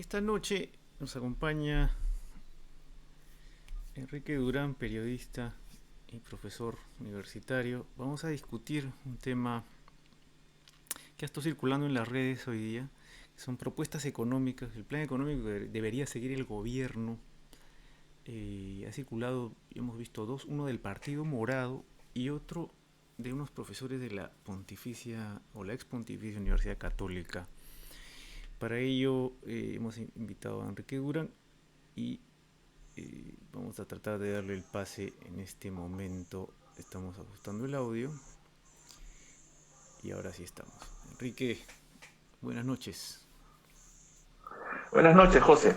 Esta noche nos acompaña Enrique Durán, periodista y profesor universitario. Vamos a discutir un tema que ha estado circulando en las redes hoy día. Son propuestas económicas, el plan económico que debería seguir el gobierno. Ha circulado, hemos visto dos, uno del Partido Morado y otro de unos profesores de la Pontificia o la ex Pontificia Universidad Católica. Para ello hemos invitado a Enrique Durán y vamos a tratar de darle el pase en este momento. Estamos ajustando el audio y ahora sí estamos. Enrique, buenas noches. Buenas noches, José.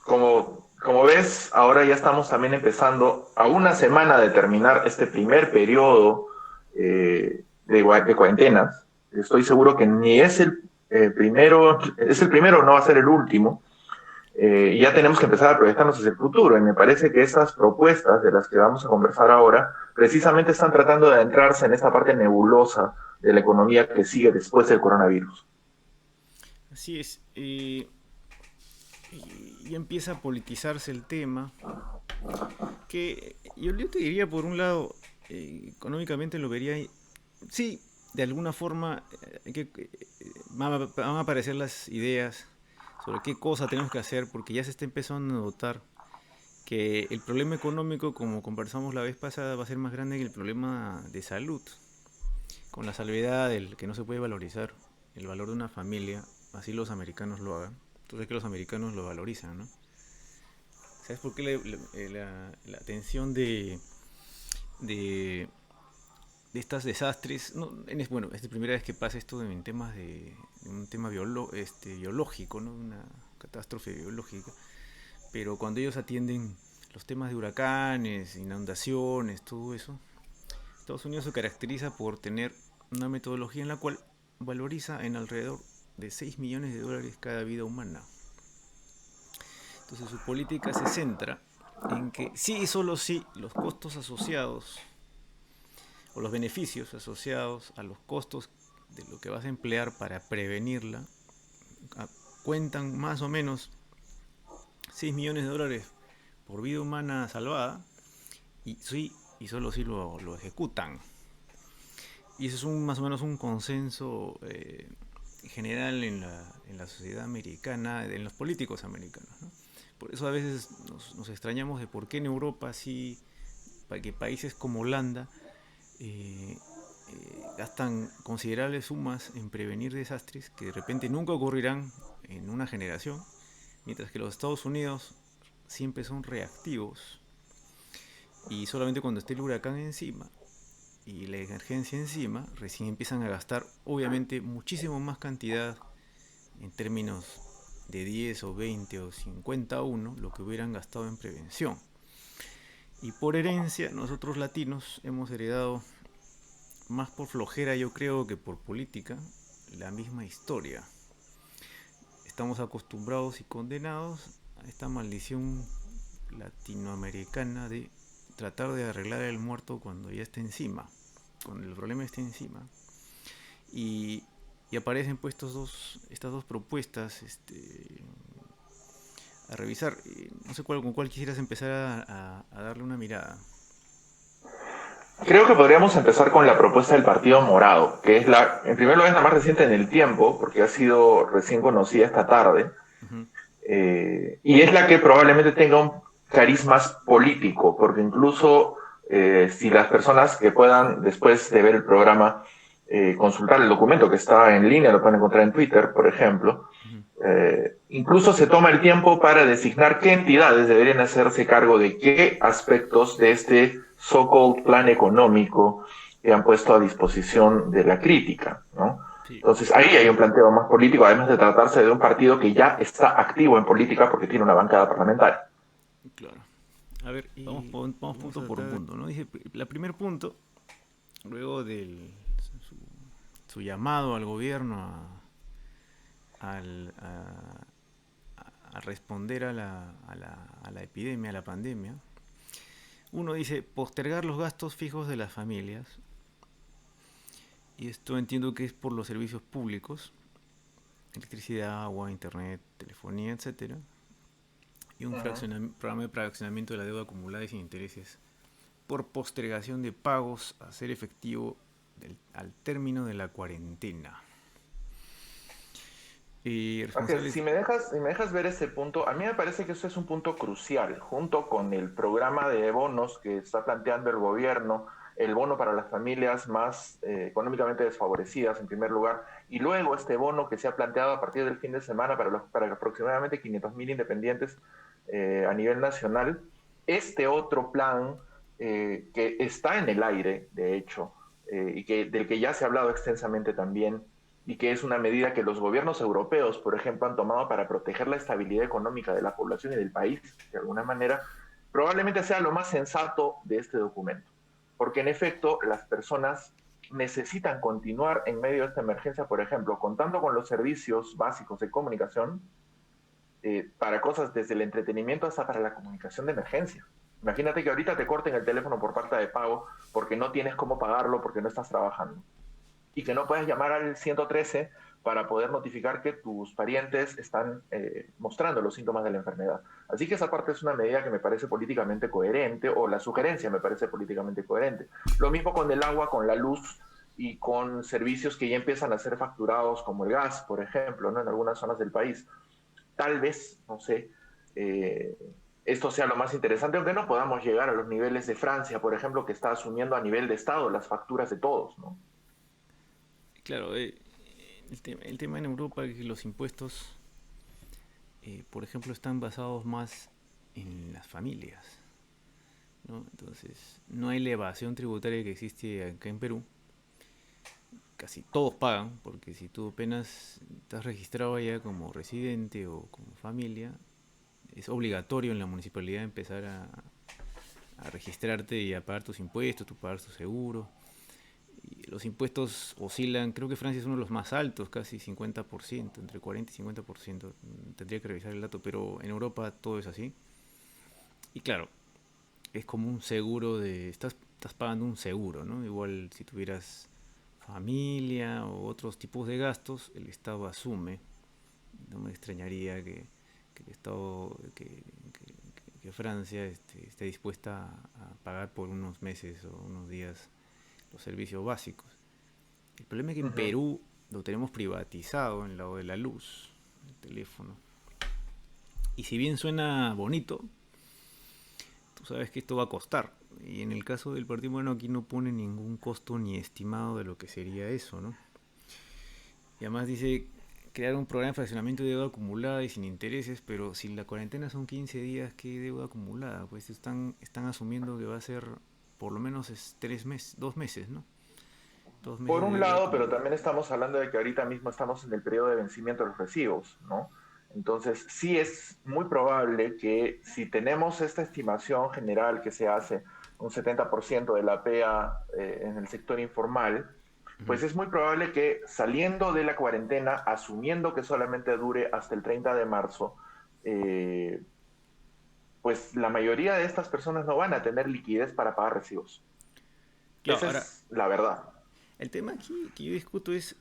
Como ves, ahora ya estamos también empezando a una semana de terminar este primer periodo de cuarentenas. Estoy seguro que ni es el primero, es el primero, no va a ser el último. Y ya tenemos que empezar a proyectarnos hacia el futuro. Y me parece que estas propuestas de las que vamos a conversar ahora precisamente están tratando de adentrarse en esta parte nebulosa de la economía que sigue después del coronavirus. Así es, y empieza a politizarse el tema, que yo te diría, por un lado, económicamente lo vería, sí, de alguna forma van a aparecer las ideas sobre qué cosa tenemos que hacer, porque ya se está empezando a notar que el problema económico, como conversamos la vez pasada, va a ser más grande que el problema de salud, con la salvedad del que no se puede valorizar el valor de una familia, así los americanos lo hagan. Entonces que los americanos lo valorizan, ¿no? ¿Sabes por qué la atención de, de estos desastres? No, bueno, es la primera vez que pasa esto en temas de un tema biológico, ¿no? Una catástrofe biológica. Pero cuando ellos atienden los temas de huracanes, inundaciones, todo eso, Estados Unidos se caracteriza por tener una metodología en la cual valoriza en alrededor de 6 millones de dólares cada vida humana. Entonces su política se centra en que sí y solo sí los costos asociados o los beneficios asociados a los costos de lo que vas a emplear para prevenirla cuentan más o menos 6 millones de dólares por vida humana salvada y sí y solo sí lo ejecutan. Y eso es más o menos un consenso general en la sociedad americana, en los políticos americanos, ¿no? Por eso a veces nos extrañamos de por qué en Europa sí, para que países como Holanda eh, gastan considerables sumas en prevenir desastres que de repente nunca ocurrirán en una generación, mientras que los Estados Unidos siempre son reactivos y solamente cuando esté el huracán encima y la emergencia encima, recién empiezan a gastar obviamente muchísimo más cantidad en términos de 10 o 20 o 50 a 1 lo que hubieran gastado en prevención. Y por herencia, nosotros latinos hemos heredado, más por flojera yo creo que por política, la misma historia. Estamos acostumbrados y condenados a esta maldición latinoamericana de tratar de arreglar el muerto cuando ya está encima, cuando el problema está encima. Y, y aparecen pues estas dos propuestas a revisar. No sé con cuál quisieras empezar a darle una mirada. Creo que podríamos empezar con la propuesta del Partido Morado, que es en primer lugar, es la más reciente en el tiempo, porque ha sido recién conocida esta tarde, Uh -huh. y es la que probablemente tenga un carisma político, porque incluso si las personas que puedan, después de ver el programa, consultar el documento que está en línea, lo pueden encontrar en Twitter, por ejemplo, Uh -huh. incluso se toma el tiempo para designar qué entidades deberían hacerse cargo de qué aspectos de este so-called plan económico que han puesto a disposición de la crítica, ¿no? Sí, Entonces ahí hay un planteo más político, además de tratarse de un partido que ya está activo en política porque tiene una bancada parlamentaria. claro. A ver, Y vamos vamos punto a por tratar de... punto, ¿no? Dije, el primer punto, luego del su, su llamado al gobierno al, a responder a la epidemia, a la pandemia, uno dice postergar los gastos fijos de las familias, y esto entiendo que es por los servicios públicos, electricidad, agua, internet, telefonía, etcétera, y un Ujú. programa de fraccionamiento de la deuda acumulada y sin intereses por postergación de pagos a ser efectivo al término de la cuarentena. Y Ángel, responsables. si me dejas ver ese punto, a mí me parece que eso es un punto crucial, junto con el programa de bonos que está planteando el gobierno, el bono para las familias más económicamente desfavorecidas, en primer lugar, y luego este bono que se ha planteado a partir del fin de semana para aproximadamente 500.000 independientes a nivel nacional. Este otro plan que está en el aire, de hecho, del que ya se ha hablado extensamente también, y que es una medida que los gobiernos europeos, por ejemplo, han tomado para proteger la estabilidad económica de la población y del país, de alguna manera, probablemente sea lo más sensato de este documento. Porque en efecto, las personas necesitan continuar en medio de esta emergencia, por ejemplo, contando con los servicios básicos de comunicación para cosas desde el entretenimiento hasta para la comunicación de emergencia. Imagínate que ahorita te corten el teléfono por parte de pago porque no tienes cómo pagarlo, porque no estás trabajando y que no puedes llamar al 113 para poder notificar que tus parientes están mostrando los síntomas de la enfermedad. Así que esa parte es una medida que me parece políticamente coherente, o la sugerencia me parece políticamente coherente. Lo mismo con el agua, con la luz y con servicios que ya empiezan a ser facturados, como el gas, por ejemplo, ¿no? En algunas zonas del país. Tal vez, no sé, eh, esto sea lo más interesante, aunque no podamos llegar a los niveles de Francia, por ejemplo, que está asumiendo a nivel de Estado las facturas de todos, ¿no? Claro, el tema en Europa es que los impuestos, por ejemplo, están basados más en las familias, ¿no? Entonces, no hay la evasión tributaria que existe acá en Perú. Casi todos pagan, porque si tú apenas estás registrado allá como residente o como familia, es obligatorio en la municipalidad empezar a registrarte y a pagar tus impuestos, tú pagar tu seguro. Y los impuestos oscilan, creo que Francia es uno de los más altos, casi 50%, entre 40 y 50%. Tendría que revisar el dato, pero en Europa todo es así. Y claro, es como un seguro de... Estás pagando un seguro, ¿no? Igual si tuvieras familia o otros tipos de gastos, el Estado asume. No me extrañaría que el Estado, que Francia esté dispuesta a pagar por unos meses o unos días los servicios básicos. El problema es que Uh en -huh. Perú lo tenemos privatizado en lado de la luz, el teléfono. Y si bien suena bonito, tú sabes que esto va a costar. Y en el caso del Partido Bueno aquí no pone ningún costo ni estimado de lo que sería eso, ¿no? Y además dice crear un programa de fraccionamiento de deuda acumulada y sin intereses, pero si la cuarentena son 15 días, ¿qué deuda acumulada? Pues están asumiendo que va a ser por lo menos 3 meses, 2 meses, ¿no? Dos Por meses de un deuda lado, pero acumulada. también estamos hablando de que ahorita mismo estamos en el periodo de vencimiento de los recibos, ¿no? Entonces, sí es muy probable que si tenemos esta estimación general que se hace, un 70% de la PEA en el sector informal, Uh-huh. pues es muy probable que saliendo de la cuarentena, asumiendo que solamente dure hasta el 30 de marzo, eh, pues la mayoría de estas personas no van a tener liquidez para pagar recibos. Claro, Esa ahora, es la verdad. el tema aquí que yo discuto es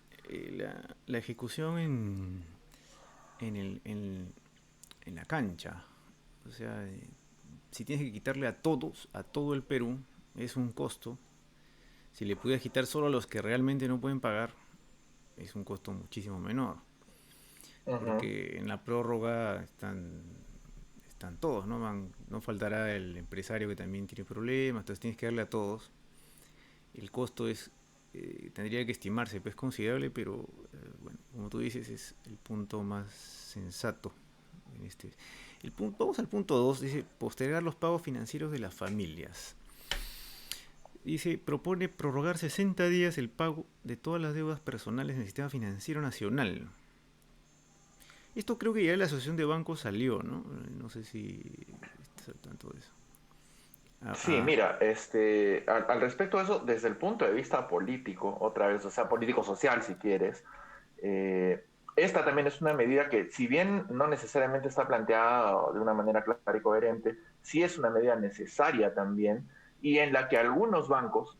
la ejecución en, el, en la cancha. O sea, si tienes que quitarle a todos, a todo el Perú, es un costo. Si le pudieras quitar solo a los que realmente no pueden pagar, es un costo muchísimo menor. Uh -huh. Porque en la prórroga están todos, ¿no? No faltará el empresario que también tiene problemas, entonces tienes que darle a todos. El costo tendría que estimarse, pues considerable, pero bueno, como tú dices, es el punto más sensato. En este. Vamos al punto 2, dice postergar los pagos financieros de las familias. Dice, propone prorrogar 60 días el pago de todas las deudas personales en el sistema financiero nacional. Esto creo que ya la Asociación de Bancos salió, ¿no? No sé si estás al tanto de eso. Ah, Sí, ah, mira, al respecto de eso, desde el punto de vista político, otra vez, o sea, político-social, si quieres, esta también es una medida que, si bien no necesariamente está planteada de una manera clara y coherente, sí es una medida necesaria también, y en la que algunos bancos,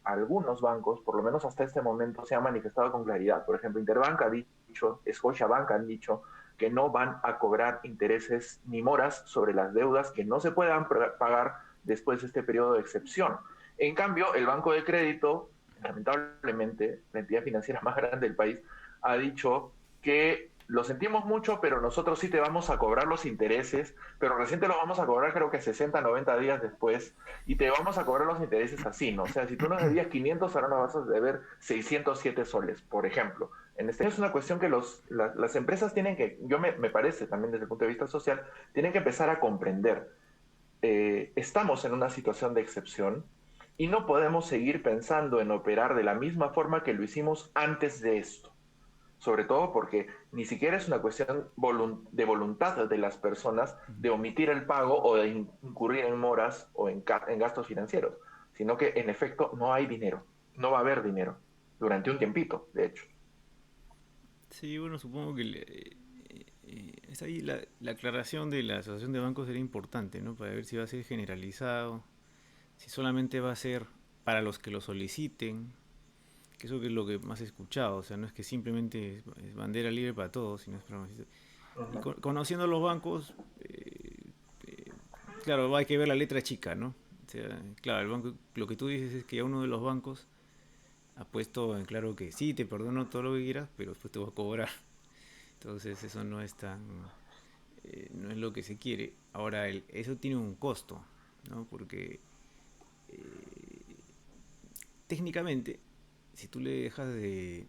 por lo menos hasta este momento, se han manifestado con claridad. Por ejemplo, Interbank ha dicho, Scotiabank han dicho que no van a cobrar intereses ni moras sobre las deudas que no se puedan pagar después de este periodo de excepción. En cambio, el Banco de Crédito, lamentablemente, la entidad financiera más grande del país, ha dicho que lo sentimos mucho, pero nosotros sí te vamos a cobrar los intereses, pero recién te lo vamos a cobrar creo que 60, 90 días después, y te vamos a cobrar los intereses así, ¿no? O sea, si tú nos debías 500, ahora nos vas a deber 607 soles, por ejemplo. En este es una cuestión que las empresas tienen que, me parece también desde el punto de vista social, tienen que empezar a comprender. Estamos en una situación de excepción y no podemos seguir pensando en operar de la misma forma que lo hicimos antes de esto, sobre todo porque ni siquiera es una cuestión de voluntad de las personas de omitir el pago o de incurrir en moras o en gastos financieros, sino que en efecto no hay dinero, no va a haber dinero durante un tiempito, de hecho. Sí, bueno, supongo que es ahí la aclaración de la Asociación de Bancos sería importante, ¿no? Para ver si va a ser generalizado, si solamente va a ser para los que lo soliciten, que eso que es lo que más he escuchado, o sea, no es que simplemente es bandera libre para todos, sino es para... Y conociendo los bancos, claro, hay que ver la letra chica, ¿no? O sea, claro, el banco, lo que tú dices es que ya uno de los bancos ha puesto en claro que sí, te perdono todo lo que quieras, pero después te voy a cobrar. Entonces eso no es tan, no es lo que se quiere. Ahora, eso tiene un costo, ¿no? Porque técnicamente, si tú le dejas de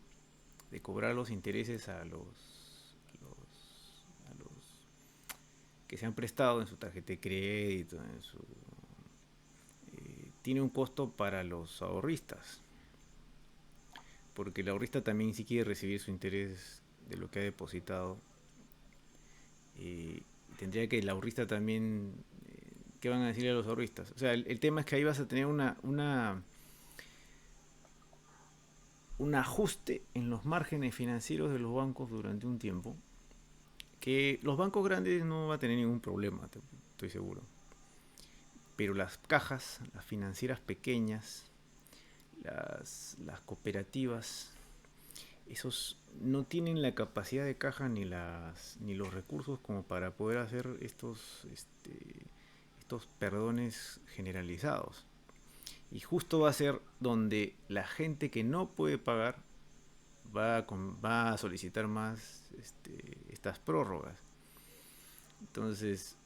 cobrar los intereses a los que se han prestado en su tarjeta de crédito, tiene un costo para los ahorristas, porque el ahorrista también si quiere recibir su interés de lo que ha depositado, tendría que el ahorrista también, ¿qué van a decirle a los ahorristas? O sea, el tema es que ahí vas a tener un ajuste en los márgenes financieros de los bancos durante un tiempo, que los bancos grandes no va a tener ningún problema, estoy seguro. Pero las cajas, las financieras pequeñas, las cooperativas, esos no tienen la capacidad de caja ni los recursos como para poder hacer estos perdones generalizados. Y justo va a ser donde la gente que no puede pagar va a solicitar más estas prórrogas. Entonces,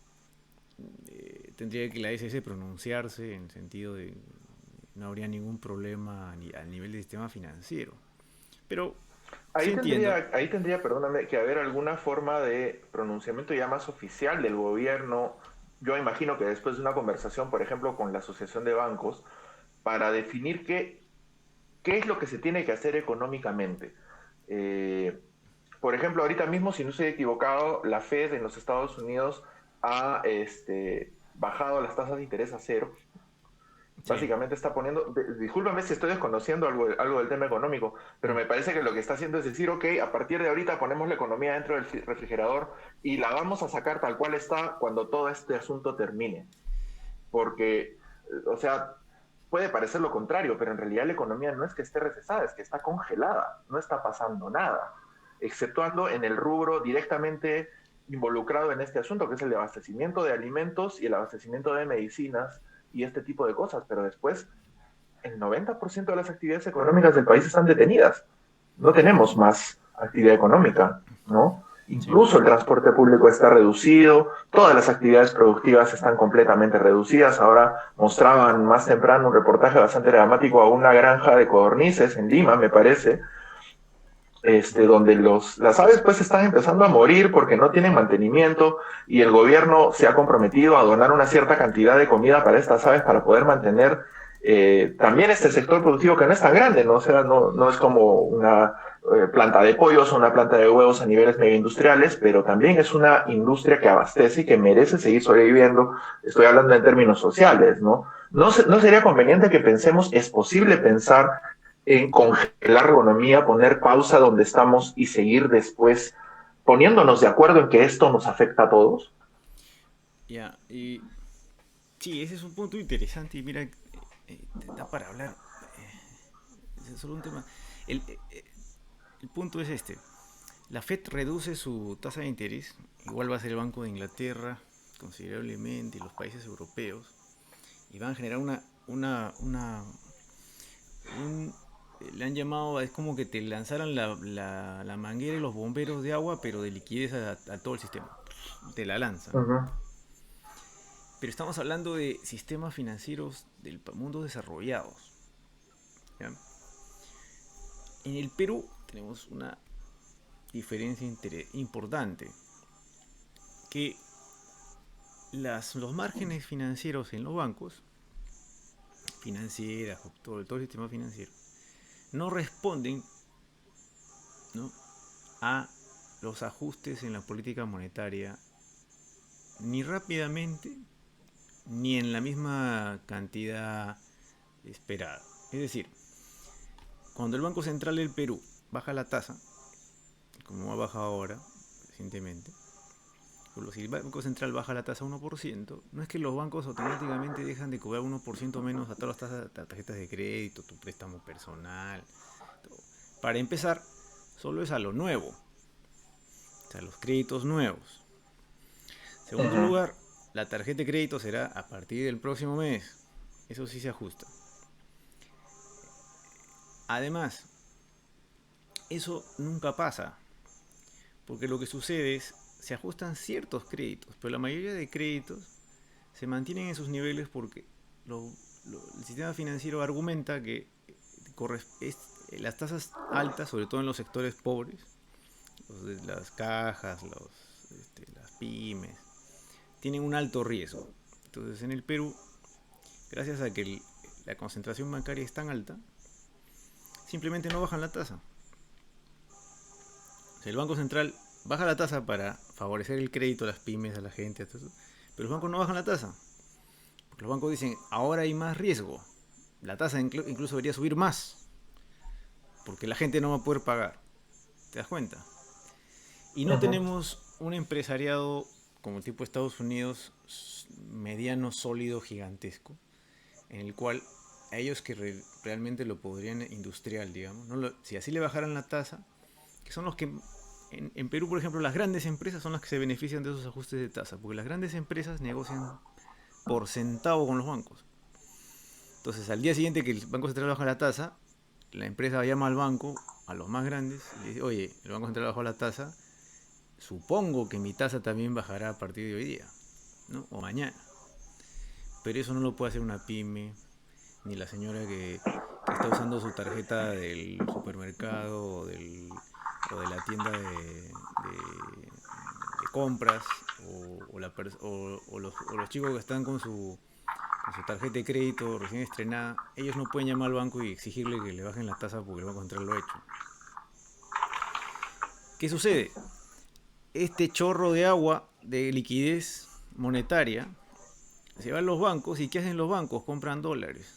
tendría que la SS pronunciarse en el sentido de no habría ningún problema a nivel del sistema financiero. Pero sí entiendo. Ahí tendría, perdóname, que haber alguna forma de pronunciamiento ya más oficial del gobierno. Yo imagino que después de una conversación, por ejemplo, con la Asociación de Bancos, para definir qué es lo que se tiene que hacer económicamente. Eh, por ejemplo, ahorita mismo, si no estoy equivocado, la Fed en los Estados Unidos ha bajado las tasas de interés a cero. Sí. Básicamente está poniendo, discúlpame si estoy desconociendo algo del tema económico, pero me parece que lo que está haciendo es decir, ok, a partir de ahorita ponemos la economía dentro del refrigerador y la vamos a sacar tal cual está cuando todo este asunto termine. Porque, o sea, puede parecer lo contrario, pero en realidad la economía no es que esté recesada, es que está congelada, no está pasando nada, exceptuando en el rubro directamente involucrado en este asunto, que es el de abastecimiento de alimentos y el abastecimiento de medicinas y este tipo de cosas, pero después el 90% de las actividades económicas del país están detenidas. No tenemos más actividad económica, ¿no? Sí. Incluso el transporte público está reducido, todas las actividades productivas están completamente reducidas. Ahora mostraban más temprano un reportaje bastante dramático a una granja de codornices en Lima, me parece, donde las aves pues están empezando a morir porque no tienen mantenimiento y el gobierno se ha comprometido a donar una cierta cantidad de comida para estas aves para poder mantener también este sector productivo que no es tan grande, ¿no? O sea, no es como una planta de pollos o una planta de huevos a niveles mega industriales, pero también es una industria que abastece y que merece seguir sobreviviendo. Estoy hablando en términos sociales, ¿no? No sería conveniente que pensemos, es posible pensar en congelar la economía, poner pausa donde estamos y seguir después poniéndonos de acuerdo en que esto nos afecta a todos? Ya, y sí, ese es un punto interesante y mira, Da para hablar. Es solo un tema. El, el punto es este. La Fed reduce su tasa de interés, igual va a ser el Banco de Inglaterra, considerablemente, y los países europeos, y van a generar un- le han llamado, es como que te lanzaran la manguera y los bomberos de agua, pero de liquidez a todo el sistema. Te la lanzan. Ujú, Pero estamos hablando de sistemas financieros del mundo desarrollados. ¿Ya? En el Perú tenemos una diferencia importante, que los márgenes financieros en los bancos, financieras, todo el sistema financiero, no responden, ¿no?, a los ajustes en la política monetaria ni rápidamente ni en la misma cantidad esperada. Es decir, cuando el Banco Central del Perú baja la tasa, como ha bajado ahora recientemente, si el Banco Central baja la tasa a 1%, no es que los bancos automáticamente dejan de cobrar 1% menos a todas las tarjetas de crédito, tu préstamo personal. Todo. Para empezar, solo es a lo nuevo, o sea, los créditos nuevos. Segundo ujú, lugar, la tarjeta de crédito será a partir del próximo mes. Eso sí se ajusta. Además, eso nunca pasa, porque lo que sucede es, se ajustan ciertos créditos, pero la mayoría de créditos se mantienen en sus niveles porque el sistema financiero argumenta que las tasas altas, sobre todo en los sectores pobres, las cajas, las pymes, tienen un alto riesgo. Entonces en el Perú, gracias a que la concentración bancaria es tan alta, simplemente no bajan la tasa. O sea, el Banco Central baja la tasa para favorecer el crédito a las pymes, a la gente, a todo eso, pero los bancos no bajan la tasa. Porque los bancos dicen, ahora hay más riesgo. La tasa incluso debería subir más, porque la gente no va a poder pagar. ¿Te das cuenta? Y no ujú. tenemos un empresariado como el tipo de Estados Unidos, mediano, sólido, gigantesco, en el cual a ellos que realmente lo podrían industrial, digamos, ¿no? Si así le bajaran la tasa, que son los que en Perú, por ejemplo, las grandes empresas son las que se benefician de esos ajustes de tasa, porque las grandes empresas negocian por centavo con los bancos. Entonces, al día siguiente que el Banco Central baja la tasa, la empresa llama al banco, a los más grandes, y le dice, oye, el Banco Central bajó la tasa, supongo que mi tasa también bajará a partir de hoy día, ¿no? O mañana. Pero eso no lo puede hacer una pyme, ni la señora que está usando su tarjeta del supermercado o de la tienda de compras, o los chicos que están con su tarjeta de crédito recién estrenada. Ellos no pueden llamar al banco y exigirle que le bajen la tasa porque el Banco Central lo ha hecho. ¿Qué sucede? Este chorro de agua de liquidez monetaria se va a los bancos, y ¿qué hacen los bancos? Compran dólares.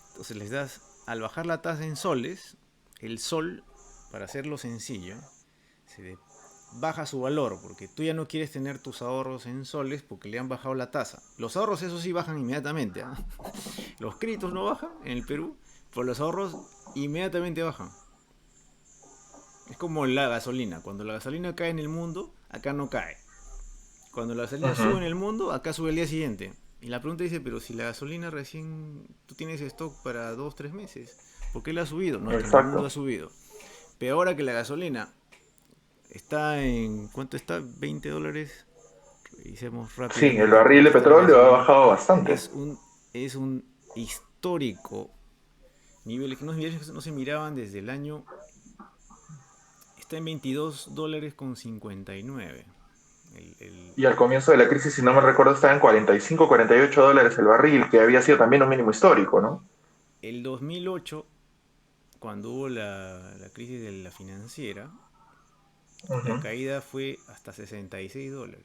Entonces les das, al bajar la tasa en soles, el sol, para hacerlo sencillo, baja su valor, porque tú ya no quieres tener tus ahorros en soles porque le han bajado la tasa. Los ahorros, eso sí, bajan inmediatamente, ¿eh? Los créditos no bajan en el Perú, pero los ahorros inmediatamente bajan. Es como la gasolina. Cuando la gasolina cae en el mundo, acá no cae. Cuando la gasolina Ujú, sube en el mundo, acá sube el día siguiente. Y la pregunta dice, pero si la gasolina recién, tú tienes stock para 2 3 meses, ¿por qué la ha subido? No, es que en el mundo ha exacto. subido. Pero ahora que la gasolina está en, ¿cuánto está? $20. Revisemos Sí, el rápidamente barril cuánto de está la petróleo ha gasolina. bajado bastante. Es un histórico nivel, unos niveles que no se miraban desde el año, está en $22.59. El, el, Y al comienzo de la crisis, si no me recuerdo, estaba en 45, $48 el barril, que había sido también un mínimo histórico, ¿no? el 2008, cuando hubo la crisis de la financiera, Ujú. la caída fue hasta $66.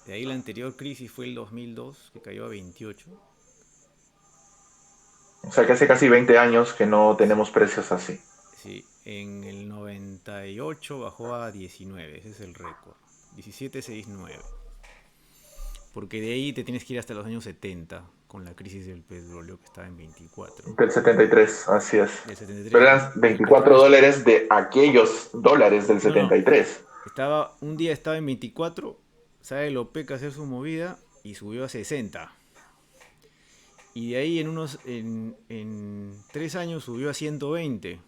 De ahí la anterior crisis fue el 2002, que cayó a 28. O sea que hace casi 20 años que no tenemos precios así. Sí, en el 98 bajó a 19, ese es el récord. 17,69. porque de ahí te tienes que ir hasta los años 70 con la crisis del petróleo que estaba en 24. Del 73, así es. Del 73, Pero eran el petróleo 24 dólares de aquellos dólares del no, no, 73. un día estaba en 24, sale el OPEC a hacer su movida y subió a 60. Y de ahí en 3 años subió a 120,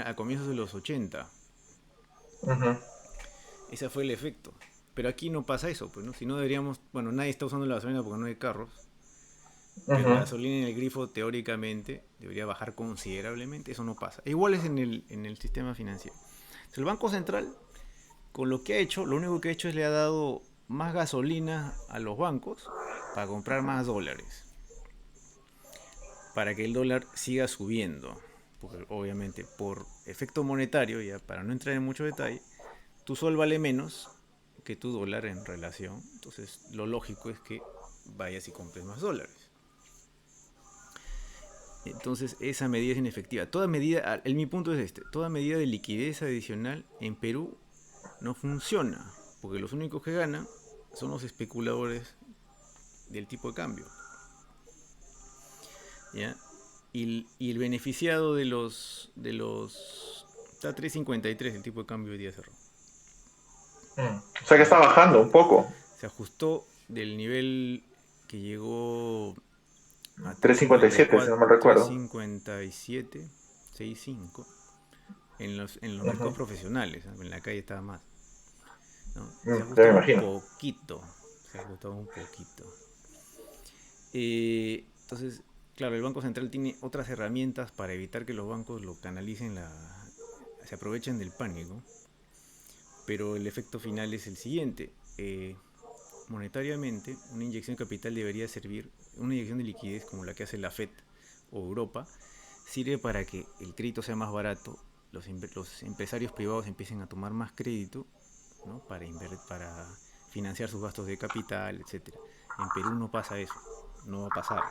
a comienzos de los 80. Ujú, Ese fue el efecto. Pero aquí no pasa eso, pues, ¿no? Si no deberíamos, bueno, nadie está usando la gasolina porque no hay carros, pero la ujú. gasolina en el grifo teóricamente debería bajar considerablemente, eso no pasa. Igual es en el sistema financiero. Entonces, el Banco Central, con lo que ha hecho, lo único que ha hecho es le ha dado más gasolina a los bancos para comprar más dólares, para que el dólar siga subiendo. Porque obviamente por efecto monetario, ya para no entrar en mucho detalle, tu sol vale menos que tu dólar en relación. Entonces lo lógico es que vayas y compres más dólares. Entonces esa medida es inefectiva. Toda medida, mi punto es este, toda medida de liquidez adicional en Perú no funciona, porque los únicos que ganan son los especuladores del tipo de cambio. ¿Ya? Y el beneficiado de los está a 3.53 el tipo de cambio hoy día cerró. O sea que está bajando un poco. Se ajustó del nivel que llegó a 3.57, si no mal recuerdo. 3.57, 6.5 en los mercados Ujú. profesionales, ¿no? En la calle estaba más, ¿no? Se ha Ya me ajustado un imagino. poquito, se ha ajustado un poquito. Entonces, claro, el Banco Central tiene otras herramientas para evitar que los bancos lo canalicen, se aprovechen del pánico, pero el efecto final es el siguiente. Monetariamente, una inyección de capital debería servir, una inyección de liquidez como la que hace la FED o Europa, sirve para que el crédito sea más barato, los empresarios privados empiecen a tomar más crédito, ¿no? Para financiar sus gastos de capital, etcétera. En Perú no pasa eso, no va a pasar,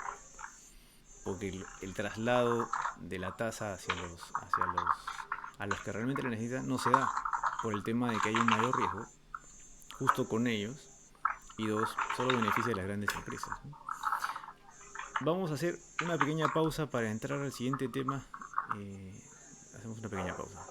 porque el traslado de la tasa a los que realmente la necesitan no se da, por el tema de que hay un mayor riesgo justo con ellos, y dos, solo beneficia a las grandes empresas, ¿no? Vamos a hacer una pequeña pausa para entrar al siguiente tema. Hacemos una pequeña pausa.